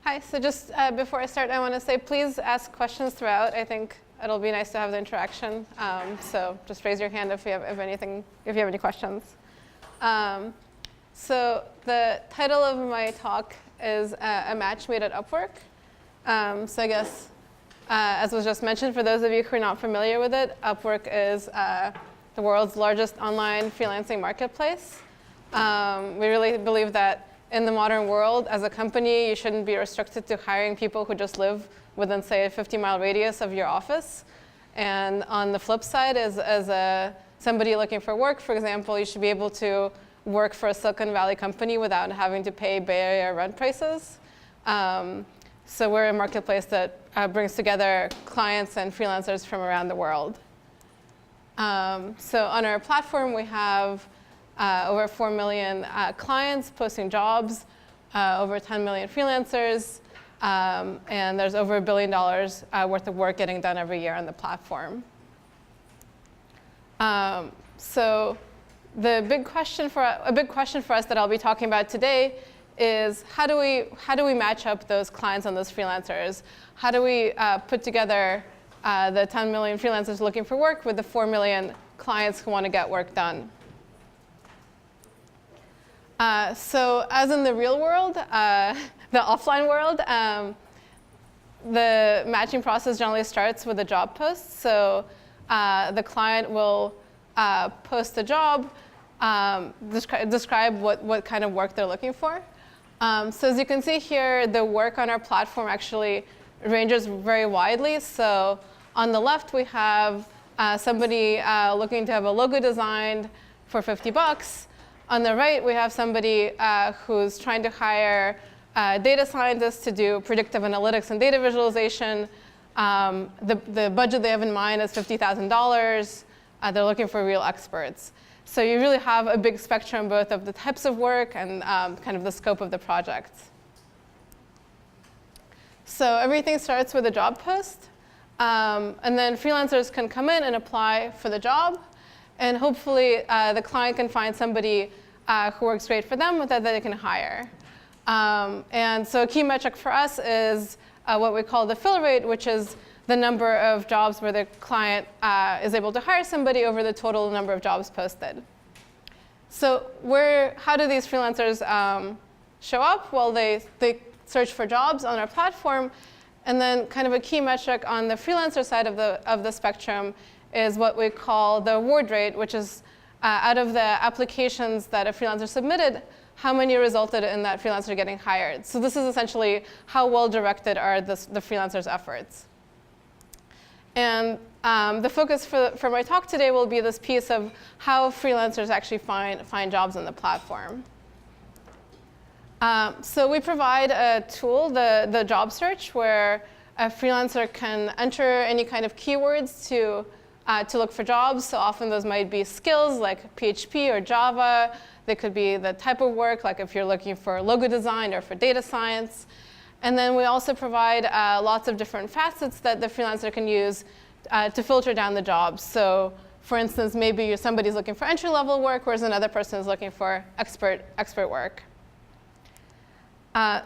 Hi, so just before I start, I want to say please ask questions throughout. I think it'll be nice to have the interaction. So just raise your hand if you have any questions. So the title of my talk is A Match Made at Upwork. So I guess, as was just mentioned, for those of you who are not familiar with it, Upwork is the world's largest online freelancing marketplace. We really believe that in the modern world, as a company, you shouldn't be restricted to hiring people who just live within, say, a 50-mile radius of your office. And on the flip side, as somebody looking for work, for example, you should be able to work for a Silicon Valley company without having to pay Bay Area rent prices. So we're a marketplace that brings together clients and freelancers from around the world. So on our platform, we have over 4 million clients posting jobs, over 10 million freelancers, and there's over $1 billion worth of work getting done every year on the platform. So a big question for us that I'll be talking about today is how do we match up those clients and those freelancers? How do we put together the 10 million freelancers looking for work with the 4 million clients who want to get work done? So as in the real world, the offline world, the matching process generally starts with a job post. So the client will post a job, describe what kind of work they're looking for. So as you can see here, the work on our platform actually ranges very widely. So on the left, we have somebody looking to have a logo designed for $50. On the right, we have somebody who's trying to hire data scientists to do predictive analytics and data visualization. The budget they have in mind is $50,000. They're looking for real experts. So you really have a big spectrum both of the types of work and kind of the scope of the project. So everything starts with a job post. And then freelancers can come in and apply for the job. And hopefully, the client can find somebody who works great for them that they can hire. And so a key metric for us is what we call the fill rate, which is the number of jobs where the client is able to hire somebody over the total number of jobs posted. So how do these freelancers show up? Well, they search for jobs on our platform. And then kind of a key metric on the freelancer side of the spectrum is what we call the award rate, which is out of the applications that a freelancer submitted, how many resulted in that freelancer getting hired. So this is essentially how well-directed are the freelancer's efforts. And the focus for my talk today will be this piece of how freelancers actually find jobs on the platform. So we provide a tool, the job search, where a freelancer can enter any kind of keywords to look for jobs. So often those might be skills like PHP or Java. They could be the type of work, like if you're looking for logo design or for data science. And then we also provide lots of different facets that the freelancer can use to filter down the jobs. So for instance, maybe somebody's looking for entry-level work, whereas another person is looking for expert work.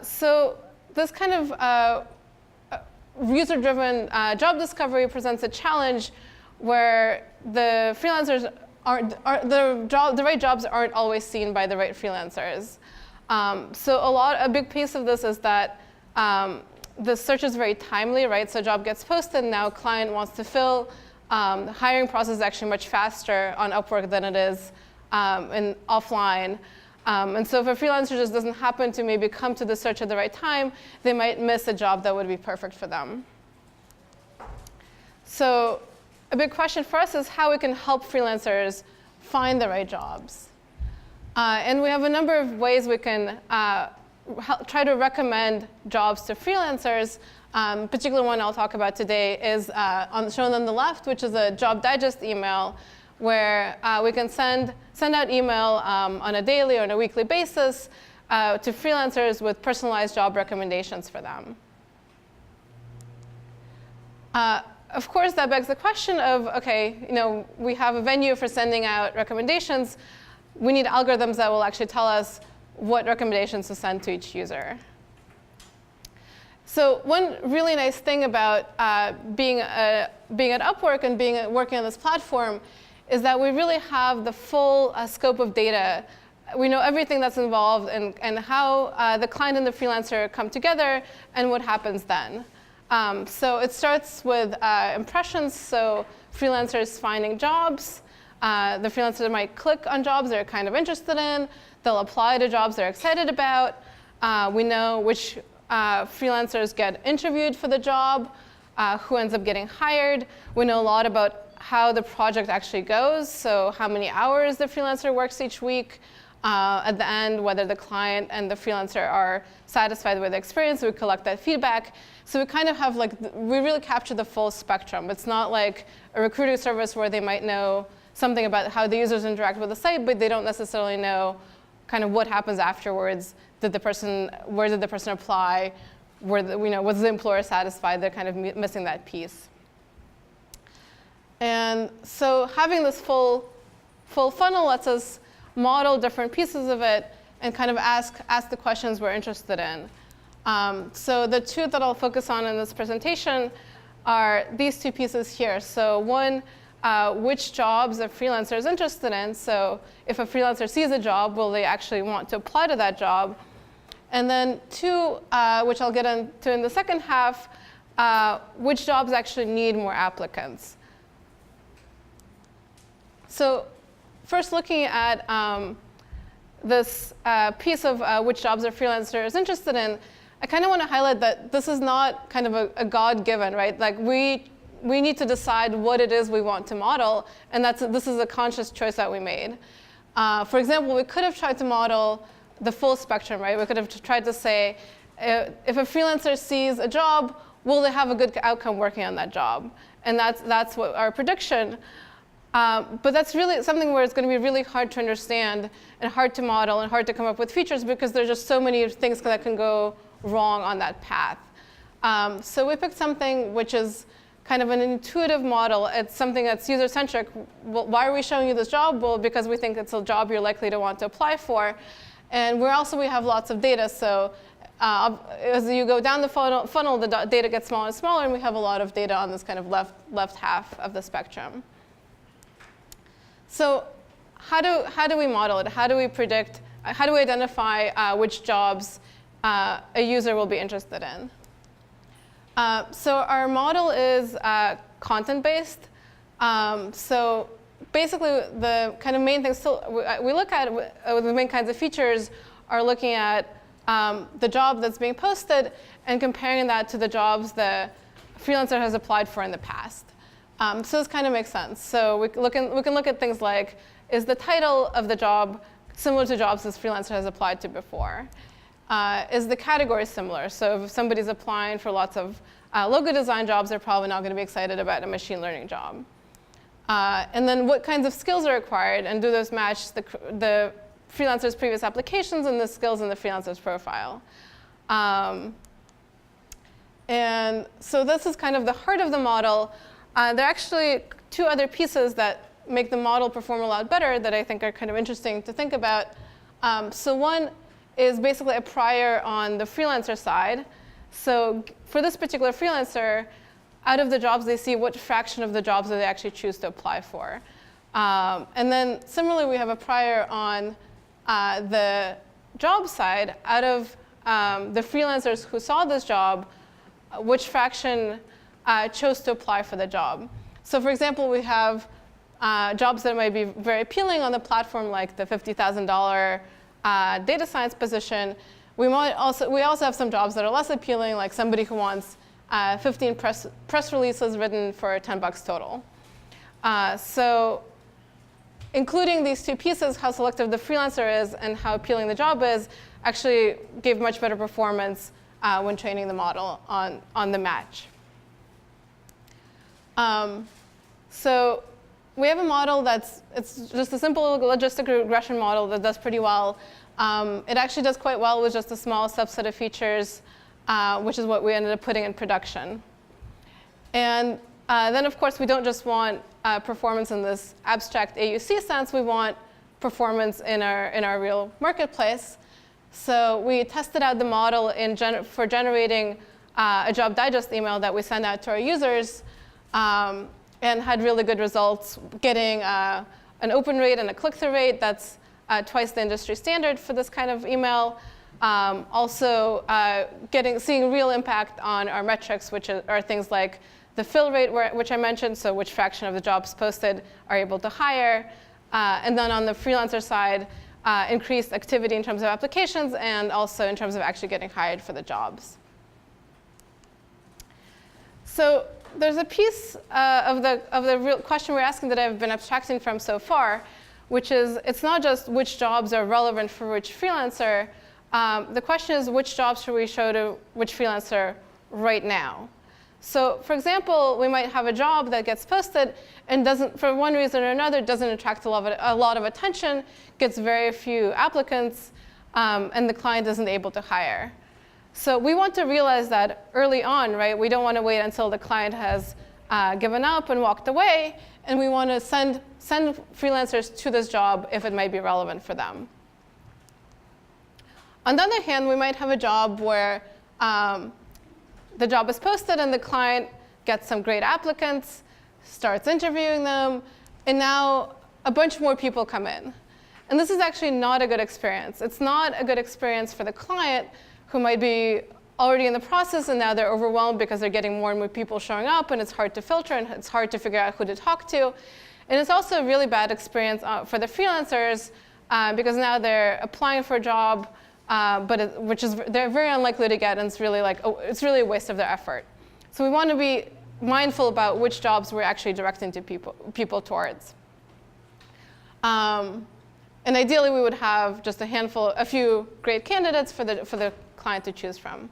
So this kind of user-driven job discovery presents a challenge where the freelancers the right jobs aren't always seen by the right freelancers. So a big piece of this is that the search is very timely, right? So a job gets posted, now a client wants to fill. The hiring process is actually much faster on Upwork than it is in offline. And so if a freelancer just doesn't happen to maybe come to the search at the right time, they might miss a job that would be perfect for them. So a big question for us is how we can help freelancers find the right jobs. And we have a number of ways we can try to recommend jobs to freelancers. Particular one I'll talk about today is shown on the left, which is a job digest email, where we can send out email on a daily or on a weekly basis to freelancers with personalized job recommendations for them. Of course, that begs the question of, OK, we have a venue for sending out recommendations. We need algorithms that will actually tell us what recommendations to send to each user. So one really nice thing about being at Upwork and working on this platform is that we really have the full scope of data. We know everything that's involved and how the client and the freelancer come together and what happens then. So it starts with impressions, so freelancers finding jobs. The freelancer might click on jobs they're kind of interested in. They'll apply to jobs they're excited about. We know which freelancers get interviewed for the job, who ends up getting hired. We know a lot about how the project actually goes, so how many hours the freelancer works each week. At the end, whether the client and the freelancer are satisfied with the experience, we collect that feedback. So we kind of have we really capture the full spectrum. It's not like a recruiting service where they might know something about how the users interact with the site, but they don't necessarily know kind of what happens afterwards. Where did the person apply? Was the employer satisfied? They're kind of missing that piece. And so having this full funnel lets us model different pieces of it and kind of ask the questions we're interested in. So the two that I'll focus on in this presentation are these two pieces here. So one, which jobs a freelancer is interested in. So if a freelancer sees a job, will they actually want to apply to that job? And then two, which I'll get into in the second half, which jobs actually need more applicants. So first looking at this piece of which jobs a freelancer is interested in, I kind of want to highlight that this is not kind of a God-given, right? Like we need to decide what it is we want to model, and this is a conscious choice that we made. For example, we could have tried to model the full spectrum, right? We could have tried to say, if a freelancer sees a job, will they have a good outcome working on that job? And that's what our prediction. But that's really something where it's going to be really hard to understand and hard to model and hard to come up with features because there's just so many things that can go wrong on that path. So we picked something which is kind of an intuitive model. It's something that's user-centric. Well, why are we showing you this job? Well, because we think it's a job you're likely to want to apply for. And we have lots of data. So as you go down the funnel, the data gets smaller and smaller, and we have a lot of data on this kind of left half of the spectrum. So how do we model it? How do we predict? How do we identify which jobs a user will be interested in? So our model is content-based. So basically, the kind of main things we look at, the main kinds of features are looking at the job that's being posted and comparing that to the jobs the freelancer has applied for in the past. So this kind of makes sense. So we can look at things like, is the title of the job similar to jobs this freelancer has applied to before? Is the category similar? So if somebody's applying for lots of logo design jobs, they're probably not going to be excited about a machine learning job. And then what kinds of skills are required, and do those match the freelancer's previous applications and the skills in the freelancer's profile? And so this is kind of the heart of the model. There are actually two other pieces that make the model perform a lot better that I think are kind of interesting to think about. So one is basically a prior on the freelancer side. So for this particular freelancer, out of the jobs they see, what fraction of the jobs do they actually choose to apply for? And then similarly, we have a prior on the job side. Out of the freelancers who saw this job, which fraction chose to apply for the job? So for example, we have jobs that might be very appealing on the platform, like the $50,000 data science position. We also have some jobs that are less appealing, like somebody who wants 15 press releases written for $10 total. So including these two pieces, how selective the freelancer is and how appealing the job is, actually gave much better performance when training the model on the match. So we have a model it's just a simple logistic regression model that does pretty well. It actually does quite well with just a small subset of features, which is what we ended up putting in production. And then, of course, we don't just want performance in this abstract AUC sense. We want performance in our real marketplace. So we tested out the model for generating a job digest email that we send out to our users, and had really good results, getting an open rate and a click-through rate that's twice the industry standard for this kind of email. Also, seeing real impact on our metrics, which are things like the fill rate, which I mentioned, so which fraction of the jobs posted are able to hire. And then on the freelancer side, increased activity in terms of applications and also in terms of actually getting hired for the jobs. So there's a piece of the real question we're asking that I've been abstracting from so far, which is it's not just which jobs are relevant for which freelancer. The question is which jobs should we show to which freelancer right now? So for example, we might have a job that gets posted and doesn't, for one reason or another, doesn't attract a lot of attention, gets very few applicants, and the client isn't able to hire. So we want to realize that early on, right? We don't want to wait until the client has given up and walked away, and we want to send freelancers to this job if it might be relevant for them. On the other hand, we might have a job where the job is posted and the client gets some great applicants, starts interviewing them, and now a bunch more people come in. And this is actually not a good experience. It's not a good experience for the client who might be already in the process and now they're overwhelmed because they're getting more and more people showing up and it's hard to filter and it's hard to figure out who to talk to. And it's also a really bad experience for the freelancers because now they're applying for a job they're very unlikely to get, and it's really a waste of their effort. So we want to be mindful about which jobs we're actually directing to people towards. And ideally, we would have just a few great candidates for the client to choose from.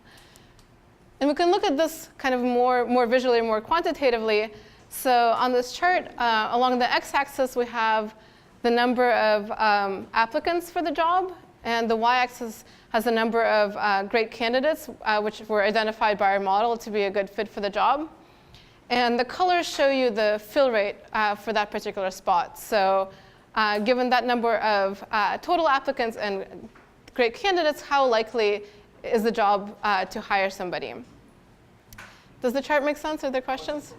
And we can look at this kind of more visually, more quantitatively. So on this chart, along the x-axis, we have the number of applicants for the job. And the y-axis has a number of great candidates, which were identified by our model to be a good fit for the job. And the colors show you the fill rate for that particular spot. So given that number of total applicants and great candidates, how likely is the job to hire somebody? Does the chart make sense? Are there questions?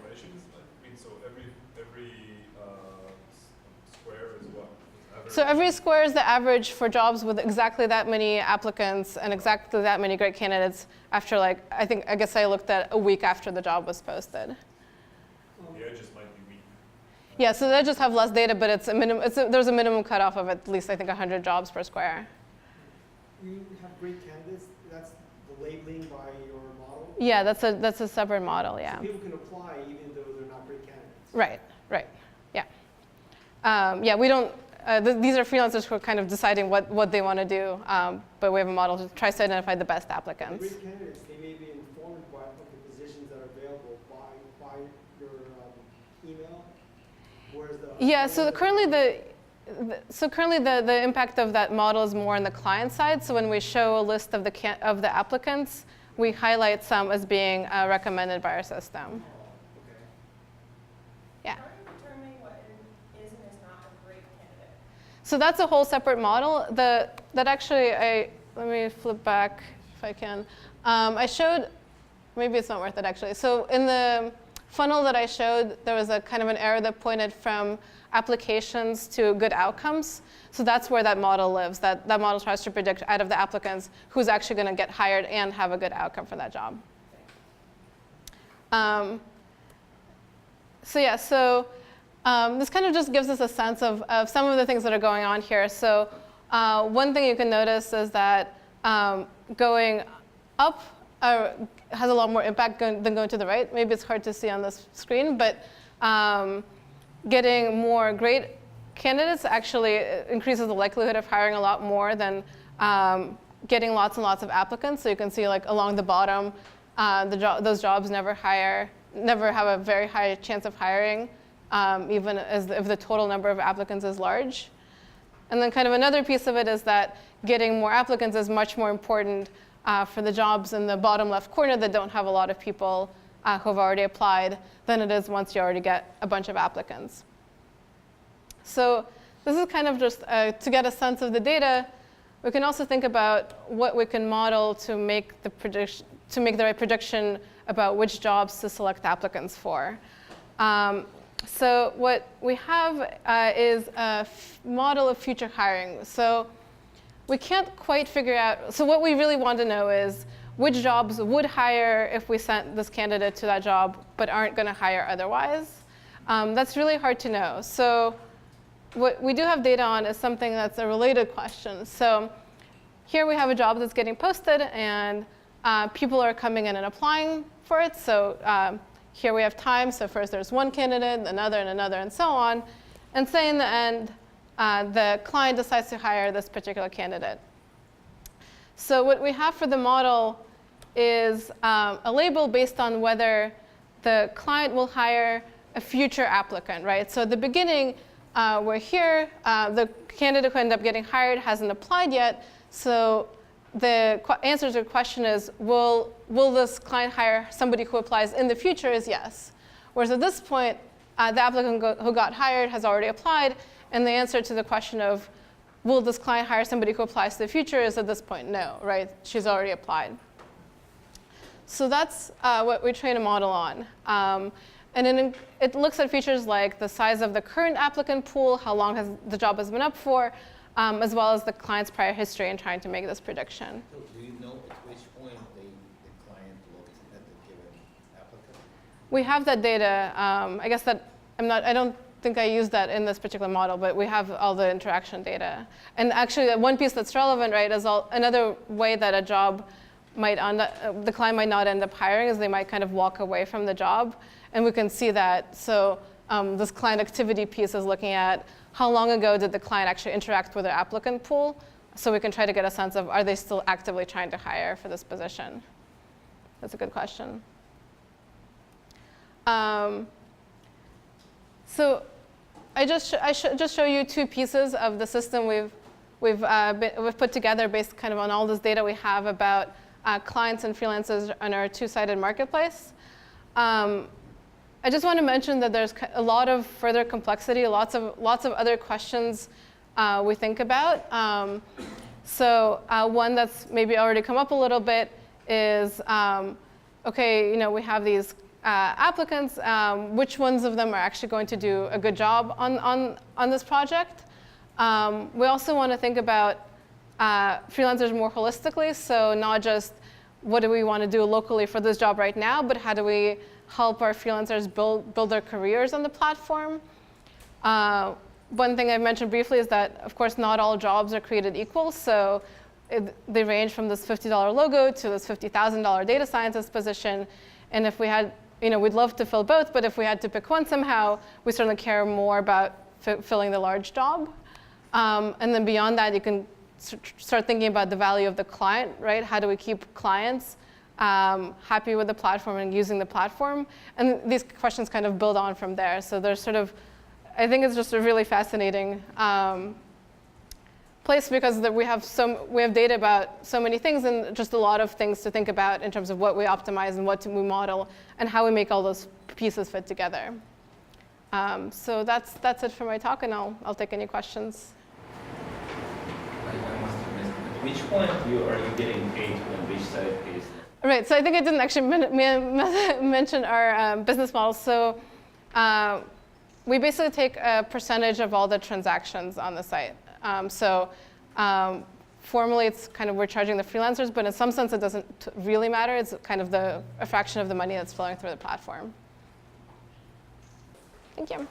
So every square is the average for jobs with exactly that many applicants and exactly that many great candidates after I guess I looked at a week after the job was posted. The edges might be weak. Yeah, so they just have less data, but there's a minimum cutoff of at least, I think, 100 jobs per square. You have great candidates, that's the labeling by your model? Yeah, that's a separate model, yeah. So people can apply even though they're not great candidates? Right, yeah. Yeah, we don't, these are freelancers who are kind of deciding what they want to do, but we have a model that tries to identify the best applicants. Great candidates, they may be informed by the positions that are available by your email, whereas the yeah. So currently the impact of that model is more on the client side. So when we show a list of the applicants, we highlight some as being recommended by our system. Yeah. So that's a whole separate model. That actually, let me flip back if I can. I showed, maybe it's not worth it actually. So in the funnel that I showed, there was a kind of an arrow that pointed from applications to good outcomes. So that's where that model lives. That model tries to predict out of the applicants who's actually going to get hired and have a good outcome for that job. This kind of just gives us a sense of some of the things that are going on here. So one thing you can notice is that going up has a lot more impact than going to the right. Maybe it's hard to see on this screen, but getting more great candidates actually increases the likelihood of hiring a lot more than getting lots and lots of applicants. So you can see along the bottom, those jobs never have a very high chance of hiring. Even if the total number of applicants is large. And then kind of another piece of it is that getting more applicants is much more important for the jobs in the bottom left corner that don't have a lot of people who have already applied than it is once you already get a bunch of applicants. So this is kind of just to get a sense of the data. We can also think about what we can model to make the prediction, to make the right prediction about which jobs to select applicants for. So what we have is a model of future hiring. So we can't quite figure out, so what we really want to know is which jobs would hire if we sent this candidate to that job, but aren't going to hire otherwise. That's really hard to know. So what we do have data on is something that's a related question. So here we have a job that's getting posted, and people are coming in and applying for it. So here we have time. So first there's one candidate, another, and so on. And say in the end, the client decides to hire this particular candidate. So what we have for the model is a label based on whether the client will hire a future applicant, right? So at the beginning, we're here. The candidate who ended up getting hired hasn't applied yet. So the answer to the question is, will this client hire somebody who applies in the future is yes. Whereas at this point, the applicant who got hired has already applied. And the answer to the question of, will this client hire somebody who applies to the future is at this point, no, right? She's already applied. So that's what we train a model on. And then it looks at features like the size of the current applicant pool, how long the job has been up for, as well as the client's prior history in trying to make this prediction. So do you know at which point the client looked at the given applicant? We have that data. I guess that I don't think I used that in this particular model, but we have all the interaction data. And actually, one piece that's relevant, right, is another way that a job might the client might not end up hiring is they might kind of walk away from the job. And we can see that. So this client activity piece is looking at how long ago did the client actually interact with their applicant pool, so we can try to get a sense of, are they still actively trying to hire for this position? That's a good question. So I should just show you two pieces of the system we've put together based kind of on all this data we have about clients and freelancers on our two-sided marketplace. I just want to mention that there's a lot of further complexity, lots of other questions we think about. So one that's maybe already come up a little bit is, okay, we have these applicants. Which ones of them are actually going to do a good job on this project? We also want to think about freelancers more holistically. So not just what do we want to do locally for this job right now, but how do we help our freelancers build their careers on the platform? One thing I've mentioned briefly is that, of course, not all jobs are created equal. So they range from this $50 logo to this $50,000 data scientist position. And if we had, we'd love to fill both, but if we had to pick one somehow, we certainly care more about filling the large job. And then beyond that, you can start thinking about the value of the client, right? How do we keep clients happy with the platform and using the platform? And these questions kind of build on from there. So there's sort of, I think it's just a really fascinating place because we have data about so many things and just a lot of things to think about in terms of what we optimize and what we model and how we make all those pieces fit together. So that's it for my talk, and I'll take any questions. At which point are you getting paid when which side pays? Right, so I think I didn't actually mention our business model. So we basically take a percentage of all the transactions on the site. Formally, it's kind of we're charging the freelancers, but in some sense, it doesn't really matter. It's kind of a fraction of the money that's flowing through the platform. Thank you.